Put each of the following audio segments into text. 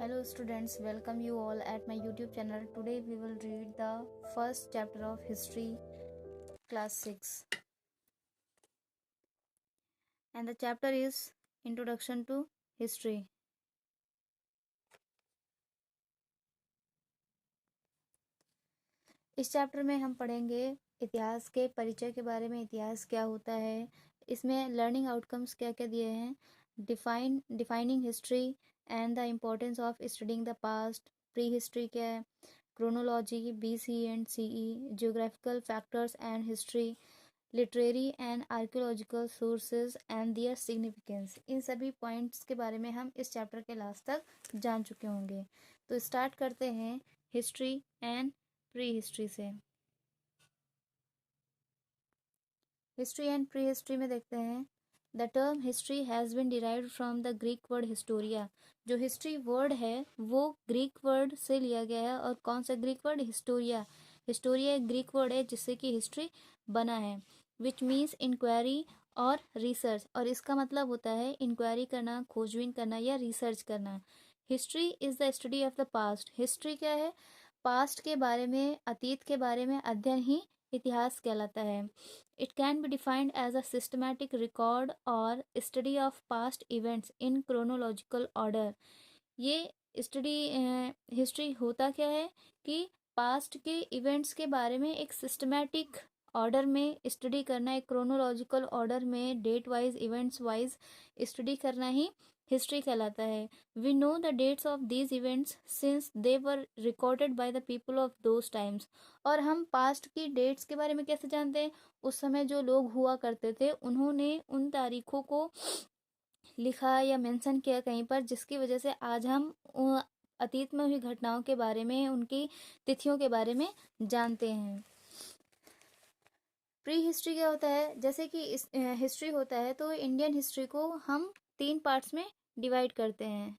Hello students, welcome you all at my YouTube channel. Today we will read the first chapter of history class 6 and the chapter is Introduction to History. इस chapter में हम पढ़ेंगे इतिहास के परिचय के बारे में, इतिहास क्या होता है, इसमें लर्निंग आउटकम्स क्या क्या दिए हैं, defining history and the importance of studying the past, prehistory क्या है, chronology, BC and CE, geographical factors and history, literary and archaeological sources and their significance. इन सभी पॉइंट्स के बारे में हम इस चैप्टर के लास्ट तक जान चुके होंगे। तो स्टार्ट करते हैं हिस्ट्री एंड प्री हिस्ट्री से। हिस्ट्री एंड प्री हिस्ट्री में देखते हैं the term history has been derived from the Greek word Historia. जो हिस्ट्री वर्ड है वो ग्रीक वर्ड से लिया गया है। और कौन सा ग्रीक वर्ड? हिस्टोरिया। हिस्टोरिया एक ग्रीक वर्ड है जिससे कि हिस्ट्री बना है, विच मीन्स इंक्वायरी और रिसर्च। और इसका मतलब होता है इंक्वायरी करना, खोजबीन करना या रिसर्च करना। History is the study of the past. History क्या है? पास्ट के बारे में, अतीत के बारे में अध्ययन ही इतिहास कहलाता है। It can be defined as a systematic record और study of past events in chronological order. ये स्टडी हिस्ट्री होता क्या है कि पास्ट के इवेंट्स के बारे में एक सिस्टमैटिक ऑर्डर में स्टडी करना, एक क्रोनोलॉजिकल ऑर्डर में date wise, events wise study करना ही हिस्ट्री कहलाता है। We know the dates of these events since they were recorded by the people of those times. और हम पास्ट की डेट्स के बारे में कैसे जानते हैं? उस समय जो लोग हुआ करते थे उन्होंने उन तारीखों को लिखा या मेंशन किया कहीं पर, जिसकी वजह से आज हम अतीत में हुई घटनाओं के बारे में, उनकी तिथियों के बारे में जानते हैं। प्री हिस्ट्री क्या होता है? जैसे कि इस हिस्ट्री होता है तो इंडियन हिस्ट्री को हम 3 पार्ट्स में डिवाइड करते हैं।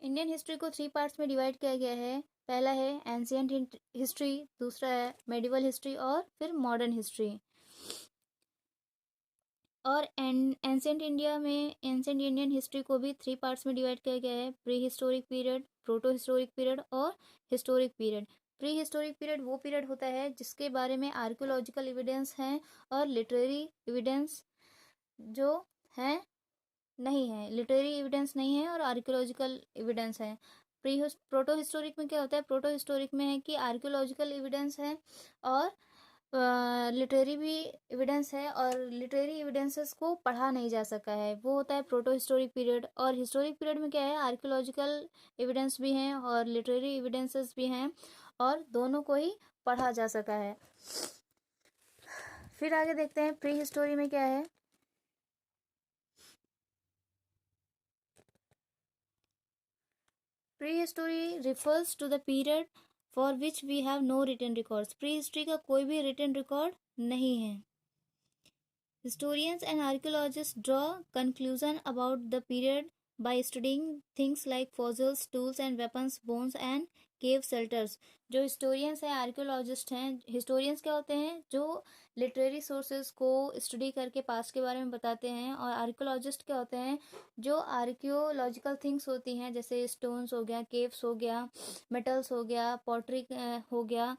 इंडियन हिस्ट्री को 3 पार्ट्स में डिवाइड किया गया है। पहला है एंशिएंट हिस्ट्री, दूसरा है मेडिवल हिस्ट्री और फिर मॉडर्न हिस्ट्री। और एंशिएंट इंडियन हिस्ट्री को भी 3 पार्ट्स में डिवाइड किया गया है। Prehistoric period, proto historic period और historic period. Prehistoric period वो पीरियड होता है जिसके बारे में आर्कियोलॉजिकल एविडेंस हैं और लिटरेरी एविडेंस जो है नहीं है, लिटरेरी एविडेंस नहीं है और आर्कियोलॉजिकल एविडेंस है। प्रोटो हिस्टोरिक में क्या होता है? प्रोटो हिस्टोरिक में है कि आर्कियोलॉजिकल एविडेंस है और लिटरेरी भी एविडेंस है और लिटरेरी एविडेंसेस को पढ़ा नहीं जा सका है, वो होता है प्रोटो हिस्टोरिक पीरियड। और हिस्टोरिक पीरियड में क्या है? आर्कियोलॉजिकल एविडेंस भी हैं और लिटरेरी एविडेंसेस भी हैं और दोनों को ही पढ़ा जा सका है। फिर आगे देखते हैं प्री हिस्टोरी में क्या है। Pre history refers to the period for which we have no written records. Pre history का कोई भी रिटन रिकॉर्ड नहीं है। Historians and archaeologists draw conclusion about the period by studying things like fossils, tools and weapons, bones and cave shelters. जो historians हैं, archaeologist हैं, historians क्या होते हैं? जो लिटरेरी सोर्सेज को स्टडी करके पास्ट के बारे में बताते हैं। और आर्कियोलॉजिस्ट क्या होते हैं? जो आर्कियोलॉजिकल थिंग्स होती हैं, जैसे स्टोन्स हो गया, केव्स हो गया, मेटल्स हो गया, पॉटरी हो गया,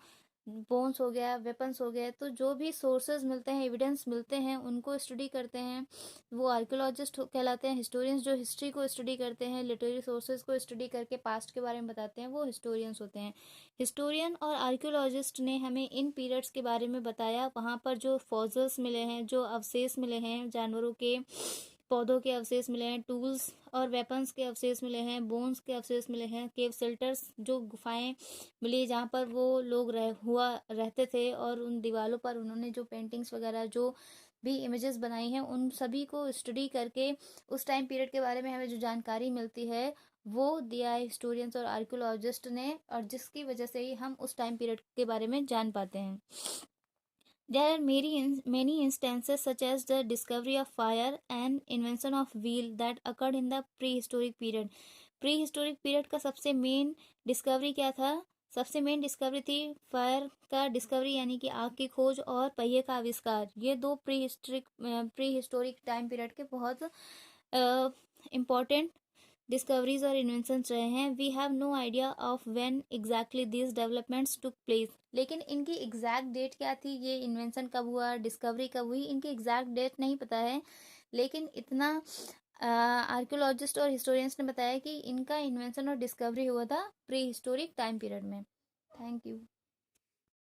बोन्स हो गया, वेपन्स हो गए, तो जो भी सोर्सेज मिलते हैं, एविडेंस मिलते हैं, उनको स्टडी करते हैं, वो आर्कियोलॉजिस्ट कहलाते हैं। हिस्टोरियंस जो हिस्ट्री को स्टडी करते हैं, लिटरेरी सोर्सेज को स्टडी करके पास्ट के बारे में बताते हैं, वो हिस्टोरियंस होते हैं। हिस्टोरियन और आर्कियोलॉजिस्ट ने हमें इन पीरियड्स के बारे में बताया, वहाँ पर जो फॉसिल्स मिले हैं, जो अवशेष मिले हैं, जानवरों के, पौधों के अवशेष मिले हैं, टूल्स और वेपन्स के अवशेष मिले हैं, बोन्स के अवशेष मिले हैं, केव शेल्टर्स जो गुफाएं मिली जहाँ पर वो लोग रहते थे, और उन दीवारों पर उन्होंने जो पेंटिंग्स वगैरह, जो भी इमेजेस बनाई हैं, उन सभी को स्टडी करके उस टाइम पीरियड के बारे में हमें जो जानकारी मिलती है वो दिया है हिस्टोरियंस और आर्कियोलॉजिस्ट ने, और जिसकी वजह से ही हम उस टाइम पीरियड के बारे में जान पाते हैं। There are many instances such as the discovery of fire and invention of wheel that occurred in the prehistoric period. Prehistoric period का सबसे मेन डिस्कवरी क्या था? सबसे मेन डिस्कवरी थी फायर का डिस्कवरी यानी कि आग की खोज और पहिए का आविष्कार। ये दो प्री हिस्टोरिक टाइम पीरियड के बहुत इम्पोर्टेंट डिस्कवरीज और इन्वेंशंस रहे हैं। We have no idea of when exactly this developments took place. लेकिन इनकी एग्जैक्ट डेट क्या थी, ये इन्वेंशन कब हुआ, डिस्कवरी कब हुई, इनकी एग्जैक्ट डेट नहीं पता है। लेकिन इतना आर्कियोलॉजिस्ट और हिस्टोरियंस ने बताया कि इनका इन्वेंशन और डिस्कवरी हुआ था प्री हिस्टोरिक टाइम पीरियड में। Thank you.